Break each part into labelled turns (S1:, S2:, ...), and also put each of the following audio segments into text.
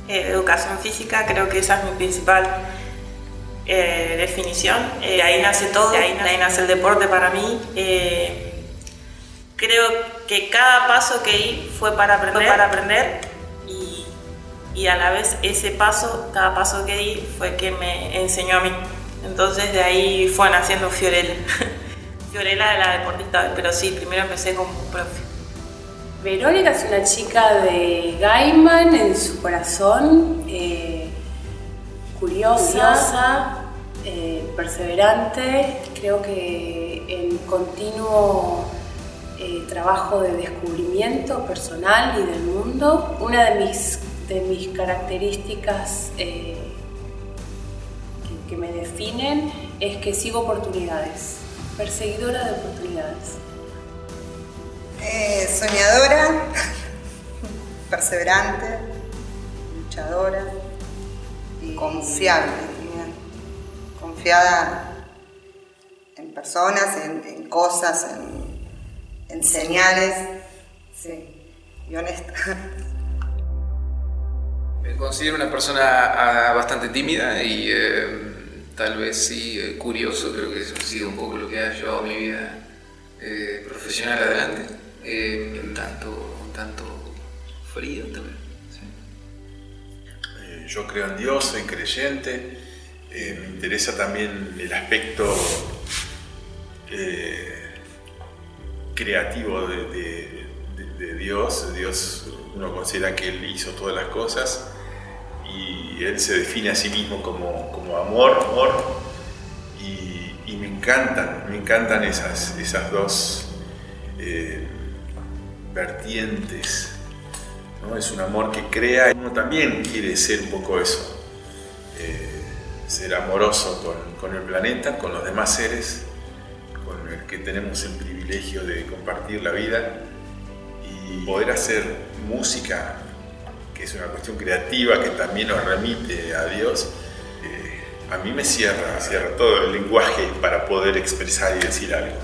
S1: Educación física, creo que esa es mi principal definición. De ahí nace todo, de ahí nace el deporte para mí. Creo que cada paso que di fue para aprender y a la vez cada paso que di fue que me enseñó a mí. Entonces de ahí fue naciendo Fiorella. Fiorella de la deportista, pero sí, primero empecé como profe.
S2: Verónica es una chica de Gaiman en su corazón, curiosa, perseverante, creo que en continuo trabajo de descubrimiento personal y del mundo. Una de mis características que me definen es que sigo oportunidades, perseguidora de oportunidades.
S3: Soñadora, perseverante, luchadora y confiable, confiada en personas, en cosas, en señales, sí, y honesta.
S4: Me considero una persona bastante tímida y tal vez sí curioso, creo que eso ha sido un poco lo que ha llevado mi vida profesional adelante. Un tanto frío también.
S5: Sí. Yo creo en Dios, soy creyente, me interesa también el aspecto creativo de Dios. Dios, uno considera que Él hizo todas las cosas y Él se define a sí mismo como amor, y me encantan esas dos vertientes, ¿no? Es un amor que crea, uno también quiere ser un poco eso, ser amoroso con el planeta, con los demás seres, con el que tenemos el privilegio de compartir la vida y poder hacer música, que es una cuestión creativa que también nos remite a Dios. A mí me cierra todo el lenguaje para poder expresar y decir algo.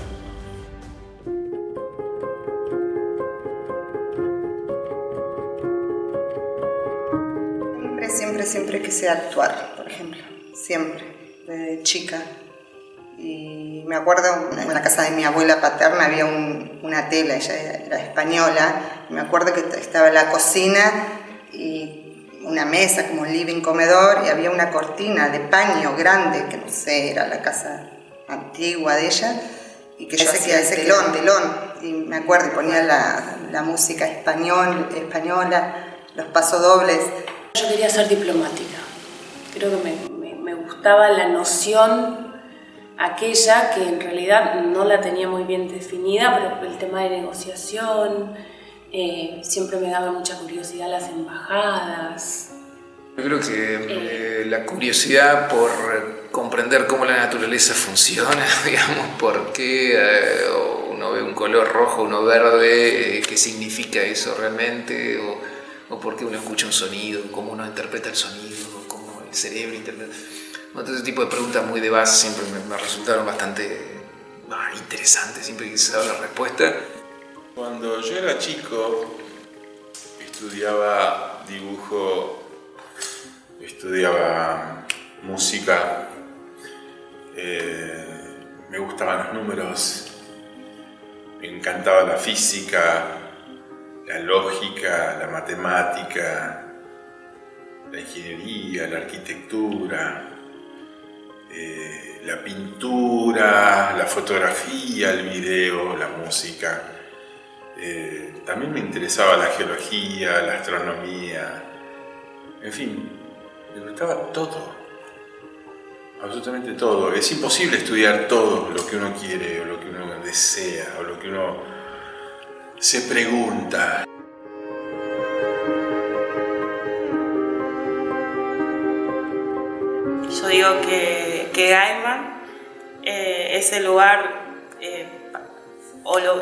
S3: Siempre quise actuar, por ejemplo, siempre, desde chica. Y me acuerdo, en la casa de mi abuela paterna había una tela, ella era española, y me acuerdo que estaba en la cocina y una mesa como living comedor y había una cortina de paño grande, que no sé, era la casa antigua de ella, y que yo hacía ese telón, y me acuerdo, y ponía la música española, los pasodobles.
S2: Yo quería ser diplomática, creo que me gustaba la noción aquella que en realidad no la tenía muy bien definida, pero el tema de negociación, siempre me daba mucha curiosidad las embajadas.
S4: Yo creo que la curiosidad por comprender cómo la naturaleza funciona, digamos, por qué uno ve un color rojo, uno verde, qué significa eso realmente, o por qué uno escucha un sonido, cómo uno interpreta el sonido, cómo el cerebro interpreta. Todo ese tipo de preguntas muy de base siempre me resultaron bastante interesantes, siempre quise saber la respuesta.
S5: Cuando yo era chico, estudiaba dibujo, estudiaba música, me gustaban los números, me encantaba la física, la lógica, la matemática, la ingeniería, la arquitectura, la pintura, la fotografía, el video, la música. También me interesaba la geología, la astronomía, en fin, me gustaba todo, absolutamente todo. Es imposible estudiar todo lo que uno quiere o lo que uno desea o lo que uno se pregunta.
S1: Yo digo que Gaiman es el lugar,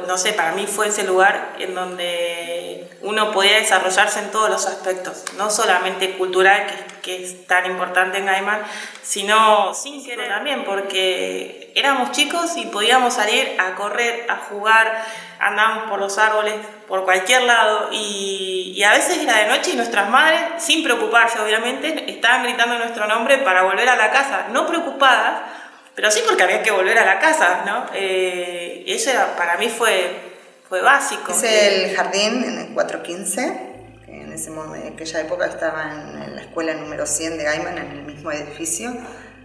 S1: no sé, para mí fue ese lugar en donde uno podía desarrollarse en todos los aspectos, no solamente cultural, que es tan importante en Gaiman, sino sin querer también, porque éramos chicos y podíamos salir a correr, a jugar, andábamos por los árboles, por cualquier lado, y a veces era de noche y nuestras madres, sin preocuparse obviamente, estaban gritando nuestro nombre para volver a la casa, no preocupadas, pero sí porque había que volver a la casa, ¿no? Y eso para mí fue básico.
S3: Hice el jardín en el 415, que en aquella época estaba en la escuela número 100 de Gaiman, en el mismo edificio.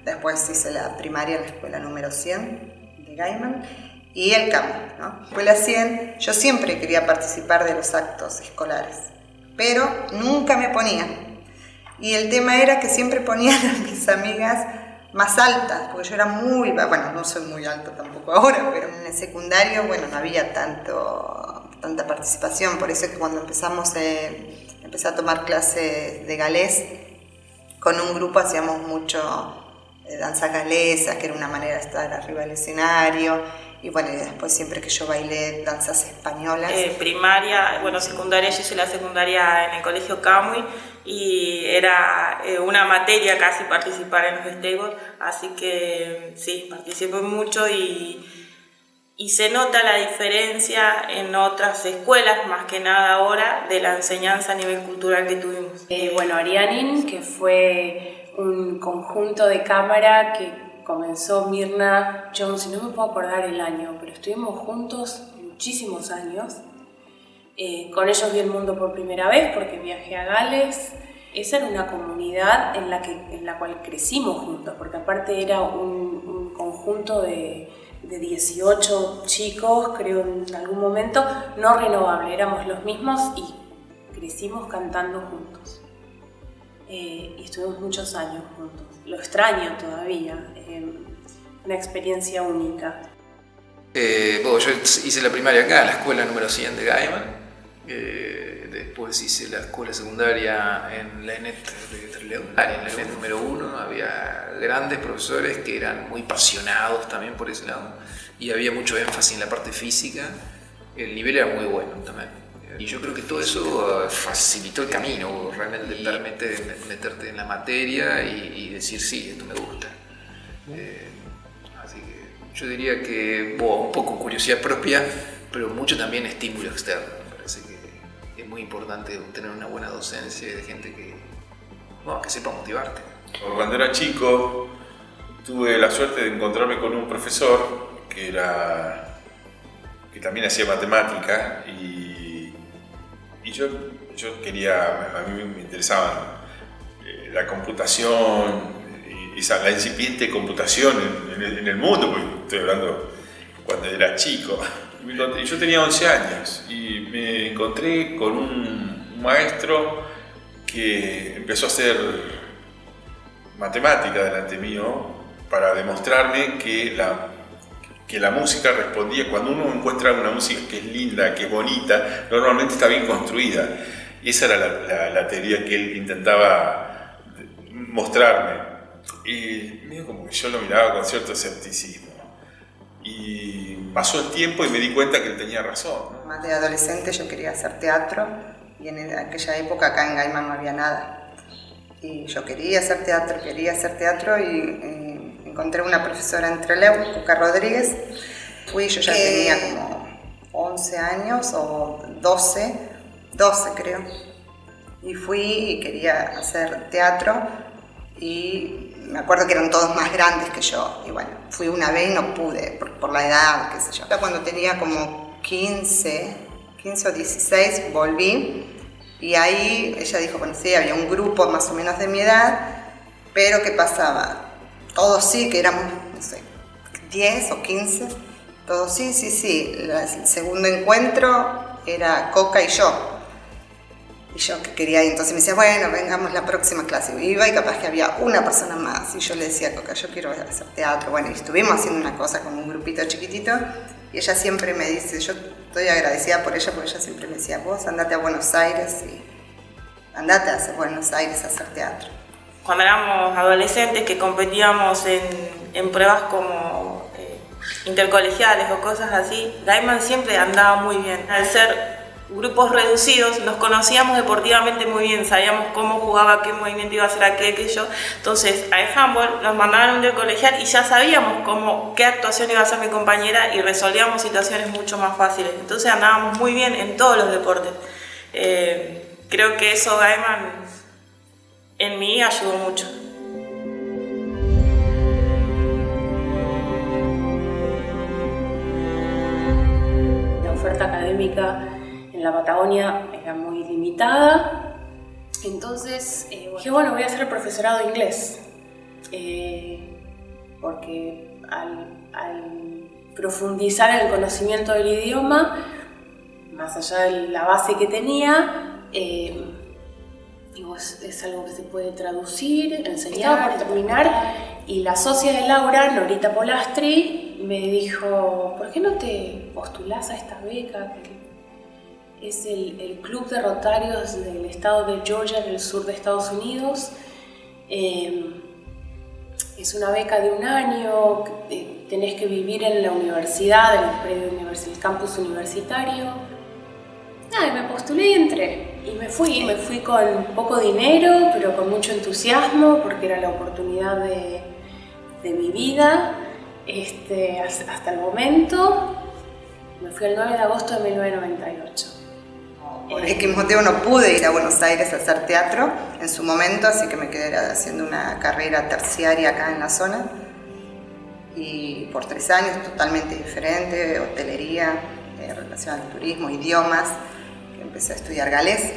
S3: Después hice la primaria en la escuela número 100 de Gaiman y el campo, ¿no? Escuela 100, yo siempre quería participar de los actos escolares, pero nunca me ponía. Y el tema era que siempre ponían a mis amigas más altas, porque yo era bueno, no soy muy alta tampoco ahora, pero en el secundario, bueno, no había tanta participación, por eso es que cuando empecé a tomar clases de galés, con un grupo hacíamos mucho danza galesa, que era una manera de estar arriba del escenario, y bueno, y después siempre que yo bailé danzas españolas.
S1: Primaria, bueno, secundaria, yo hice la secundaria en el colegio Camuy, y era una materia casi participar en los festejos, así que sí, participé mucho y se nota la diferencia en otras escuelas, más que nada ahora, de la enseñanza a nivel cultural que tuvimos.
S2: Bueno, Arianin, que fue un conjunto de cámara que comenzó Mirna Jones, y no me puedo acordar el año, pero estuvimos juntos muchísimos años. Con ellos vi el mundo por primera vez porque viajé a Gales. Esa era una comunidad en la cual crecimos juntos, porque aparte era un conjunto de 18 chicos, creo en algún momento, no renovable, éramos los mismos y crecimos cantando juntos. Y estuvimos muchos años juntos. Lo extraño todavía, una experiencia única.
S4: Bueno, yo hice la primaria acá, en la escuela número 100 de Gaiman. Después hice la escuela secundaria en la ENET de Trelew. En la ENET número 1 había grandes profesores que eran muy apasionados también por ese lado, y había mucho énfasis en la parte física. El nivel era muy bueno también, y yo creo que todo eso facilitó el camino, realmente meterte en la materia y decir sí, esto me gusta. Así que yo diría que un poco curiosidad propia, pero mucho también estímulo externo. Me parece que es muy importante tener una buena docencia de gente que sepa motivarte.
S5: Cuando era chico tuve la suerte de encontrarme con un profesor que también hacía matemática, y yo quería, a mí me interesaban la computación, la incipiente computación en el mundo, porque estoy hablando cuando era chico. Y yo tenía 11 años y me encontré con un maestro que empezó a hacer matemática delante mío para demostrarme que la música respondía. Cuando uno encuentra una música que es linda, que es bonita, normalmente está bien construida. Y esa era la teoría que él intentaba mostrarme. Y medio como que yo lo miraba con cierto escepticismo. Y pasó el tiempo y me di cuenta que él tenía razón, ¿no?
S3: Más de adolescente yo quería hacer teatro, y en aquella época acá en Gaiman no había nada. Y yo quería hacer teatro y encontré una profesora en Trelew, Cuca Rodríguez. Yo ya tenía como 11 años o 12 creo. Y fui y quería hacer teatro, y me acuerdo que eran todos más grandes que yo, y bueno, fui una vez y no pude, por la edad, qué sé yo. Cuando tenía como 15 15 o 16 volví y ahí ella dijo, bueno, sí, había un grupo más o menos de mi edad, pero ¿qué pasaba? Todos sí, que éramos, no sé, 10 o 15, todos sí. El segundo encuentro era Coca y yo. Y yo que quería ir, entonces me decía, bueno, vengamos la próxima clase. Y iba y capaz que había una persona más. Y yo le decía a Coca, yo quiero hacer teatro. Bueno, y estuvimos haciendo una cosa con un grupito chiquitito. Y ella siempre me dice, yo estoy agradecida por ella, porque ella siempre me decía, vos andate a Buenos Aires y andate a Buenos Aires a hacer teatro.
S1: Cuando éramos adolescentes que competíamos en pruebas como intercolegiales o cosas así, Gaiman siempre andaba muy bien. Al ser grupos reducidos, nos conocíamos deportivamente muy bien, sabíamos cómo jugaba, qué movimiento iba a hacer aquello. Entonces, al handball nos mandaban a un intercolegial y ya sabíamos qué actuación iba a hacer mi compañera y resolvíamos situaciones mucho más fáciles. Entonces andábamos muy bien en todos los deportes. Creo que eso Gaiman en mí ayudó mucho.
S2: La oferta académica en la Patagonia era muy limitada, entonces dije, bueno, voy a hacer el profesorado de inglés, porque al profundizar en el conocimiento del idioma, más allá de la base que tenía, digo, es algo que se puede traducir, enseñar, por terminar, y la socia de Laura, Norita Polastri, me dijo, ¿por qué no te postulás a esta beca? Es el Club de Rotarios del estado de Georgia, en el sur de Estados Unidos. Es una beca de 1 año, tenés que vivir en la universidad, en el predio el campus universitario. Nada, me postulé y entré. Y me fui con poco dinero, pero con mucho entusiasmo, porque era la oportunidad de mi vida hasta el momento. Me fui el 9 de agosto de 1998.
S3: Por X motivo no pude ir a Buenos Aires a hacer teatro en su momento, así que me quedé haciendo una carrera terciaria acá en la zona. Y por 3 años totalmente diferente, hotelería, relación al turismo, idiomas, que empecé a estudiar galés.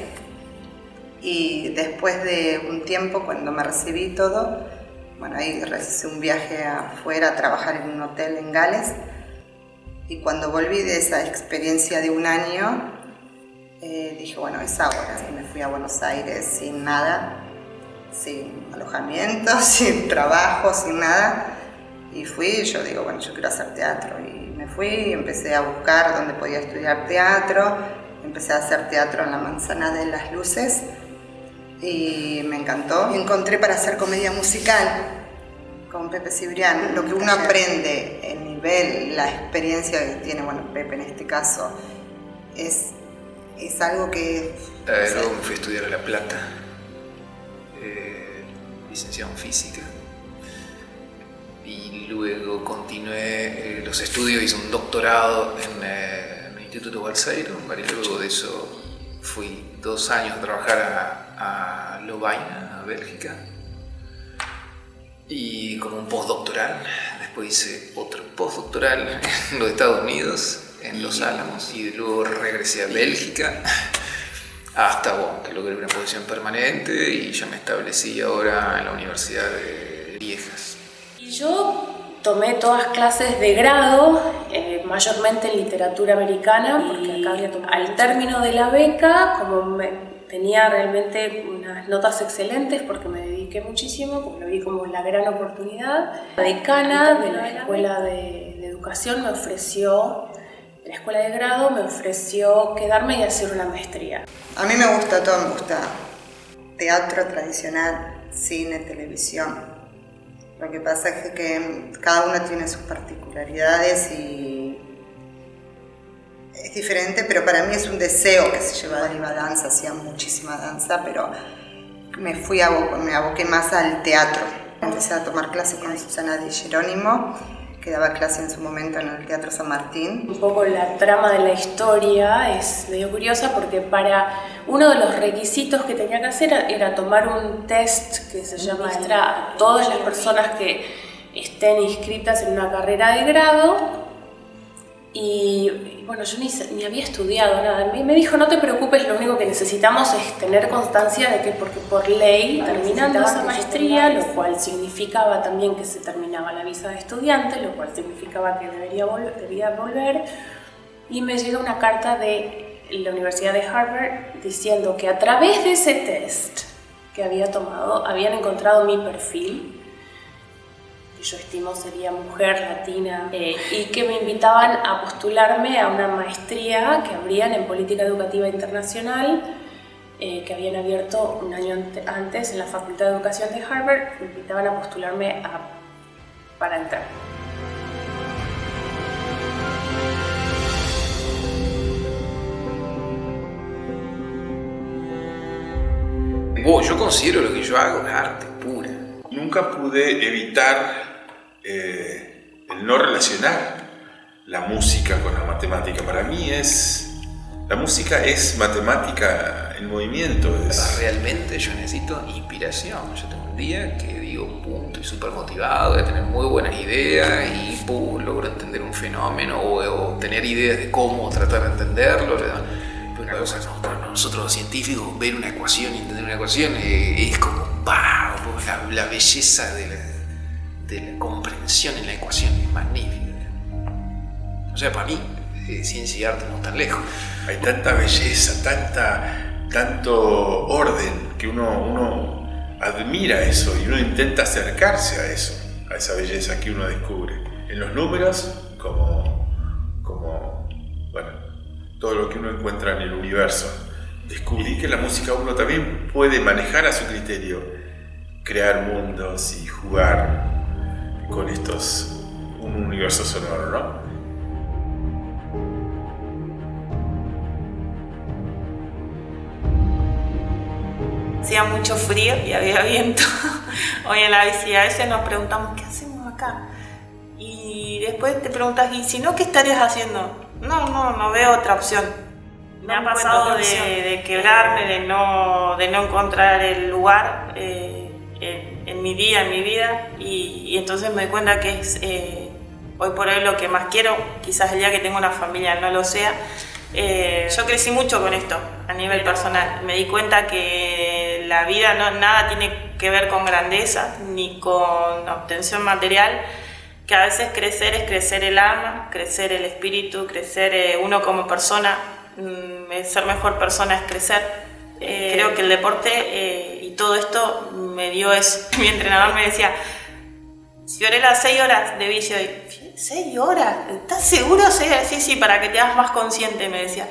S3: Y después de un tiempo, cuando me recibí todo, bueno, ahí realicé un viaje afuera a trabajar en un hotel en Gales. Y cuando volví de esa experiencia de 1 año, dije, bueno, es ahora. Y me fui a Buenos Aires sin nada, sin alojamiento, sin trabajo, sin nada. Y fui, yo digo, bueno, yo quiero hacer teatro. Y me fui y empecé a buscar dónde podía estudiar teatro. Empecé a hacer teatro en la Manzana de las Luces y me encantó. Encontré para hacer comedia musical con Pepe Cibrián. Lo que uno aprende, el nivel, la experiencia que tiene, bueno, Pepe en este caso, es algo que...
S4: Luego me fui a estudiar a La Plata, licenciado en física. Y luego continué los estudios, hice un doctorado en el Instituto Balseiro, y luego de eso fui 2 años a trabajar a Lovaina, a Bélgica, y como un postdoctoral. Después hice otro postdoctoral en los Estados Unidos, en Los Álamos, y luego regresé a Bélgica hasta que logré una posición permanente y ya me establecí ahora en la Universidad de Liejas.
S2: Yo tomé todas clases de grado, mayormente en literatura americana, porque acá había tomado. Al término de la beca, como tenía realmente unas notas excelentes, porque me dediqué muchísimo, porque lo vi como la gran oportunidad, la decana de la Escuela de Educación me ofreció, de la Escuela de Grado, me ofreció quedarme y hacer una maestría.
S3: A mí me gusta todo, me gusta teatro tradicional, cine, televisión. Lo que pasa es que cada uno tiene sus particularidades y es diferente, pero para mí es un deseo que se lleva a la danza. Hacía muchísima danza, pero me aboqué más al teatro. Empecé a tomar clases con Susana Di Jerónimo, que daba clase en su momento en el Teatro San Martín.
S2: Un poco la trama de la historia es medio curiosa, porque para uno de los requisitos que tenía que hacer era tomar un test que se llama a todas las personas que estén inscritas en una carrera de grado, Y bueno, yo ni había estudiado nada. Me dijo, no te preocupes, lo único que necesitamos es tener constancia de que, porque por ley, terminando esa maestría, lo cual significaba también que se terminaba la visa de estudiante, lo cual significaba que debía volver. Y me llega una carta de la Universidad de Harvard diciendo que a través de ese test que había tomado, habían encontrado mi perfil, que yo estimo sería mujer latina, y que me invitaban a postularme a una maestría que abrían en política educativa internacional, que habían abierto un año antes en la Facultad de Educación de Harvard. Me invitaban a postularme para entrar.
S4: Yo considero lo que yo hago es arte pura.
S5: Nunca pude evitar el no relacionar la música con la matemática. Para mí la música es matemática en movimiento.
S4: Realmente yo necesito inspiración. Yo tengo un día que digo, pum, estoy súper motivado, voy a tener muy buenas ideas y pum, logro entender un fenómeno o tener ideas de cómo tratar de entenderlo. Pero una cosa es nosotros los científicos, ver una ecuación y entender una ecuación es como ¡wow! La belleza de la comprensión en la ecuación es magnífica. O sea, para mí, ciencia y arte no están lejos.
S5: Hay tanta belleza, tanto orden, que uno admira eso y uno intenta acercarse a eso, a esa belleza que uno descubre. En los números, como bueno, todo lo que uno encuentra en el universo. Descubrí que la música uno también puede manejar a su criterio, crear mundos y jugar con un universo sonoro, ¿no?
S1: Hacía mucho frío y había viento. Hoy en la bici a veces nos preguntamos, ¿qué hacemos acá? Y después te preguntas, ¿y si no, qué estarías haciendo? No veo otra opción. Me ha pasado de quebrarme, de no encontrar el lugar en mi vida, y entonces me doy cuenta que es hoy por hoy lo que más quiero. Quizás el día que tenga una familia no lo sea. Yo crecí mucho con esto a nivel personal. Me di cuenta que la vida nada tiene que ver con grandeza ni con obtención material, que a veces crecer es crecer el alma, crecer el espíritu, crecer uno como persona. Ser mejor persona es crecer. Creo que el deporte y todo esto me dio eso. Mi entrenador me decía, si oré las 6 horas de bici hoy, 6 horas, ¿estás seguro? 6 horas, sí, para que te hagas más consciente, me decía.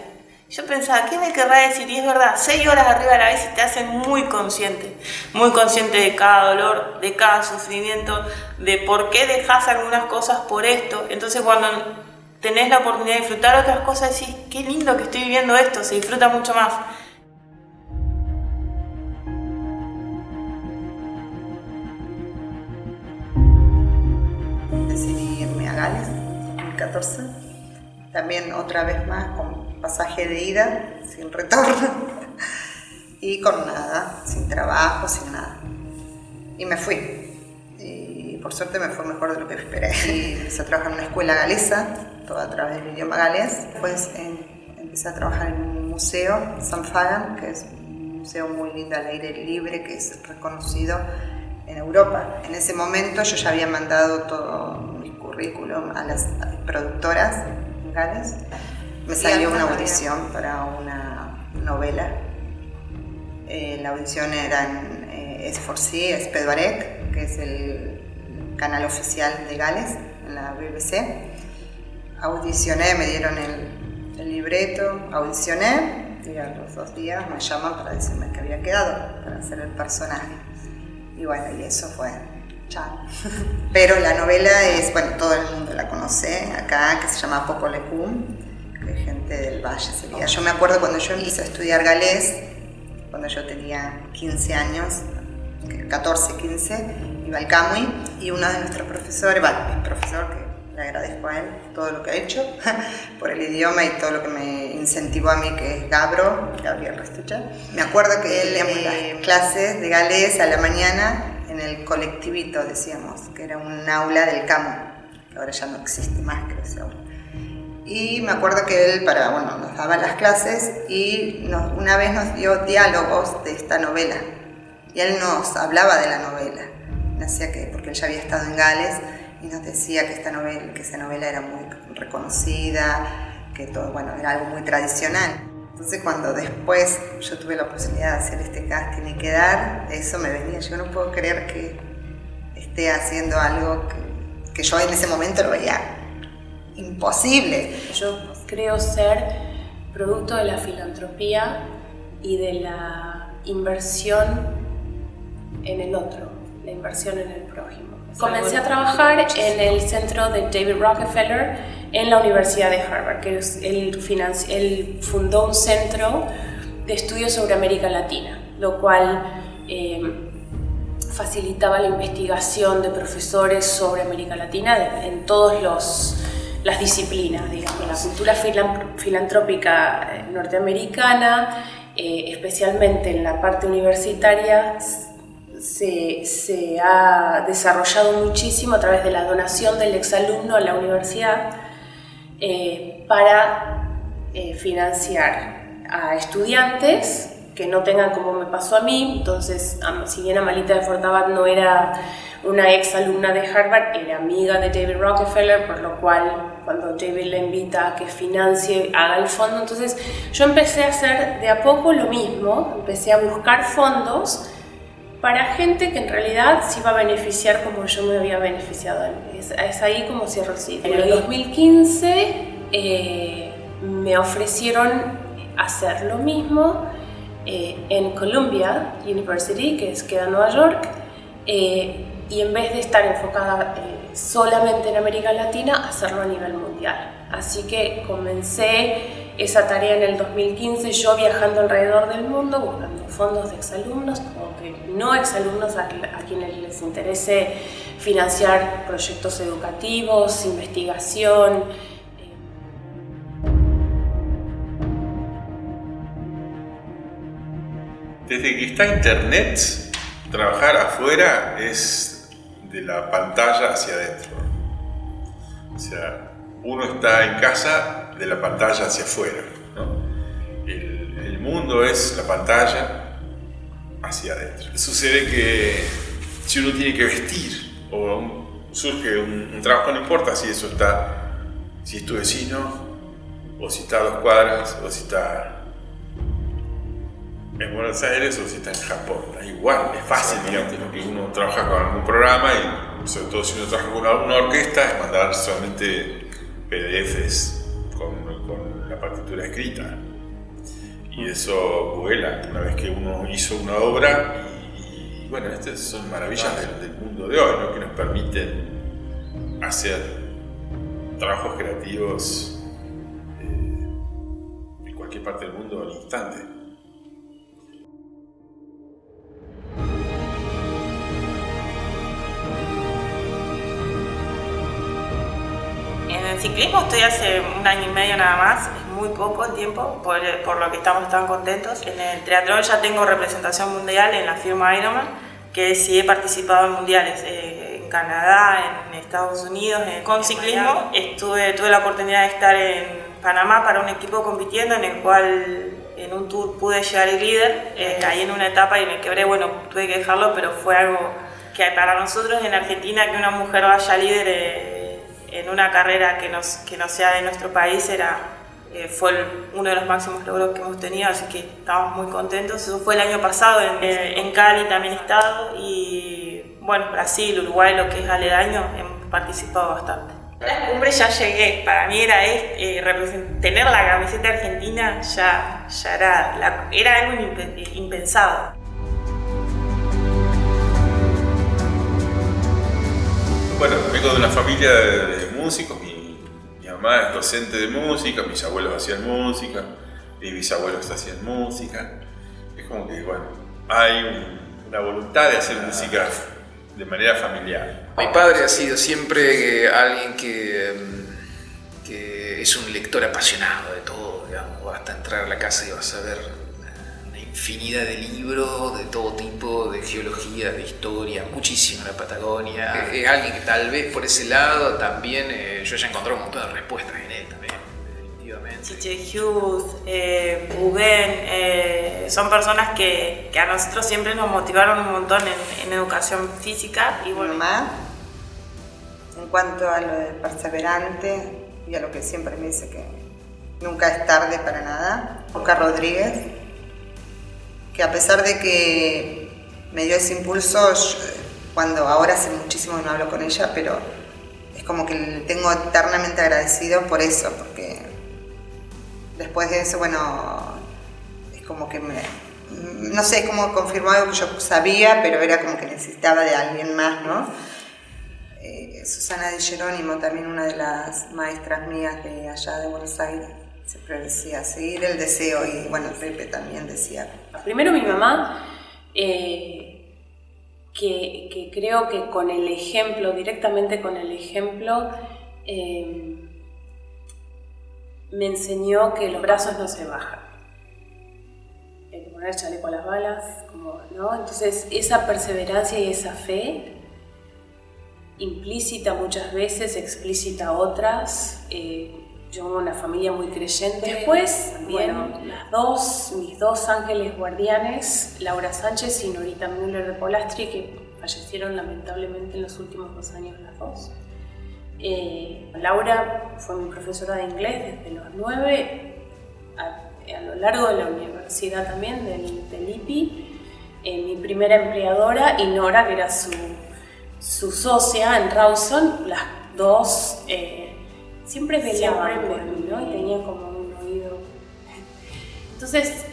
S1: Yo pensaba, ¿qué me querrá decir? Y es verdad, 6 horas arriba de la bici te hacen muy consciente de cada dolor, de cada sufrimiento, de por qué dejas algunas cosas por esto. Entonces cuando tenés la oportunidad de disfrutar otras cosas, decís, qué lindo que estoy viviendo esto, se disfruta mucho más.
S3: Decidí irme a Gales en 2014, también otra vez más con pasaje de ida, sin retorno, y con nada, sin trabajo, sin nada. Y me fui, y por suerte me fue mejor de lo que esperé. Y empecé a trabajar en una escuela galesa, todo a través del idioma galés. Después empecé a trabajar en un museo, St. Fagan, que es un museo muy lindo al aire libre, que es reconocido en Europa. En ese momento yo ya había mandado todo mi currículum a las productoras en Gales. Me salió una audición para una novela. La audición era en S4C, Spedbarec, que es el canal oficial de Gales, en la BBC. Audicioné, me dieron el libreto, audicioné, y a los 2 días me llaman para decirme que había quedado para hacer el personaje. Y bueno, y eso fue chao. Pero la novela es, bueno, todo el mundo la conoce acá, que se llama Popol Vuh, que es gente del valle sería. Yo me acuerdo cuando yo empecé a estudiar galés, cuando yo tenía 15 años, 14, 15, iba al Camui, y uno de nuestros profesores, el profesor, que le agradezco a él todo lo que ha hecho por el idioma y todo lo que me incentivó a mí, que es Gabriel Restucha. Me acuerdo que él teníamos las clases de galés a la mañana en el colectivito, decíamos, que era un aula del Camui, que ahora ya no existe más, creo. Y me acuerdo que él nos daba las clases y una vez nos dio diálogos de esta novela. Y él nos hablaba de la novela. Porque él ya había estado en Gales y nos decía que esa novela era muy reconocida, que todo, era algo muy tradicional. Entonces cuando después yo tuve la posibilidad de hacer este casting y quedar, eso me venía. Yo no puedo creer que esté haciendo algo que yo en ese momento lo veía imposible.
S2: Yo creo ser producto de la filantropía y de la inversión en el otro, la inversión en el prójimo. Comencé a trabajar en el centro de David Rockefeller en la Universidad de Harvard, que él fundó un centro de estudios sobre América Latina, lo cual facilitaba la investigación de profesores sobre América Latina en todas las disciplinas, digamos, la cultura filantrópica norteamericana, especialmente en la parte universitaria, se ha desarrollado muchísimo a través de la donación del exalumno a la universidad para financiar a estudiantes que no tengan como me pasó a mí. Entonces, si bien Amalita de Fortabat no era una ex alumna de Harvard, era amiga de David Rockefeller, por lo cual cuando David la invita a que financie, haga el fondo. Entonces yo empecé a hacer de a poco lo mismo, empecé a buscar fondos para gente que en realidad se iba a beneficiar como yo me había beneficiado. Es ahí como cierro el ciclo. En el 2015 me ofrecieron hacer lo mismo en Columbia University, que queda en Nueva York, y en vez de estar enfocada solamente en América Latina, hacerlo a nivel mundial. Así que comencé esa tarea en el 2015, yo viajando alrededor del mundo, buscando fondos de exalumnos, como que no exalumnos a quienes les interese financiar proyectos educativos, investigación.
S5: Desde que está Internet, trabajar afuera es de la pantalla hacia adentro. O sea, uno está en casa de la pantalla hacia afuera, ¿no? El mundo es la pantalla hacia adentro. Sucede que si uno tiene que vestir o surge un trabajo, no importa si eso está, si es tu vecino o si está a 2 cuadras o si está en Buenos Aires o si está en Japón, da igual, es fácil, digamos, que uno trabaja con algún programa y sobre todo si uno trabaja con alguna orquesta es mandar solamente PDFs con la partitura escrita y eso vuela una vez que uno hizo una obra y bueno, estas son maravillas del mundo de hoy, ¿no? Que nos permiten hacer trabajos creativos en cualquier parte del mundo al instante.
S1: En el ciclismo estoy hace 1 año y medio nada más, es muy poco el tiempo, por lo que estamos tan contentos. En el triatlón ya tengo representación mundial en la firma Ironman, que sí he participado en mundiales, en Canadá, en Estados Unidos. Con ciclismo tuve la oportunidad de estar en Panamá para un equipo compitiendo, en el cual en un tour pude llegar el líder, caí en una etapa y me quebré, bueno, tuve que dejarlo, pero fue algo que para nosotros en Argentina, que una mujer vaya líder en una carrera que no sea de nuestro país fue uno de los máximos logros que hemos tenido, así que estamos muy contentos. Eso fue el año pasado, en Cali también he estado, y bueno, Brasil, Uruguay, lo que es aledaño, hemos participado bastante. La cumbre ya llegué, para mí era tener la camiseta argentina ya era algo impensado.
S5: Bueno, vengo de una familia de músicos, mi mamá es docente de música, mis abuelos hacían música, mis bisabuelos hacían música. Es como que, bueno, hay una voluntad de hacer música de manera familiar.
S4: Mi padre ha sido siempre alguien que es un lector apasionado de todo, digamos. Basta entrar a la casa y vas a ver una infinidad de libros de todo tipo, de geología, de historia, muchísimo en la Patagonia. Es alguien que tal vez por ese lado también yo ya encontré un montón de respuestas en él también.
S1: Chiche Hughes, Buguen, son personas que a nosotros siempre nos motivaron un montón en educación física. Y bueno,
S3: Mi mamá, en cuanto a lo de perseverante y a lo que siempre me dice que nunca es tarde para nada, Oca Rodríguez, que a pesar de que me dio ese impulso, cuando ahora hace muchísimo que no hablo con ella, pero es como que le tengo eternamente agradecido por eso, porque después de eso, bueno, es como que no sé, es como confirmó algo que yo sabía, pero era como que necesitaba de alguien más, ¿no? Susana Di Jerónimo, también una de las maestras mías de allá de Buenos Aires, siempre decía, seguir el deseo, y bueno, Pepe también decía.
S2: Primero mi mamá, que creo que con el ejemplo, directamente con el ejemplo, me enseñó que los brazos no se bajan. Hay que poner chaleco a las balas, ¿no? Entonces esa perseverancia y esa fe, implícita muchas veces, explícita otras. Yo tengo una familia muy creyente. Después, bueno, mis dos ángeles guardianes, Laura Sánchez y Norita Müller de Polastri, que fallecieron lamentablemente en los últimos 2 años las dos. Laura fue mi profesora de inglés desde los 9 a lo largo de la universidad también, del IPI, mi primera empleadora, y Nora, que era su socia en Rawson. Las dos siempre velaban por mí, ¿no? Y tenía como un oído. Entonces,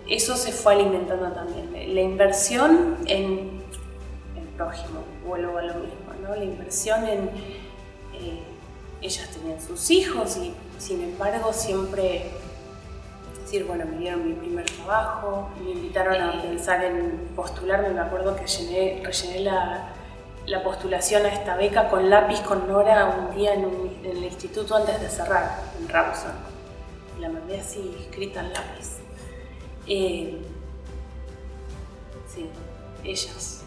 S2: eso se fue alimentando también. La inversión en el prójimo, vuelvo a lo mismo, ¿no? La inversión en... ellas tenían sus hijos y, sin embargo, siempre... decir, bueno, me dieron mi primer trabajo, me invitaron a pensar en postularme. Me acuerdo que rellené la postulación a esta beca con lápiz con Nora un día en el instituto antes de cerrar, en Rawson. La mandé así, escrita en lápiz. Sí, ellas.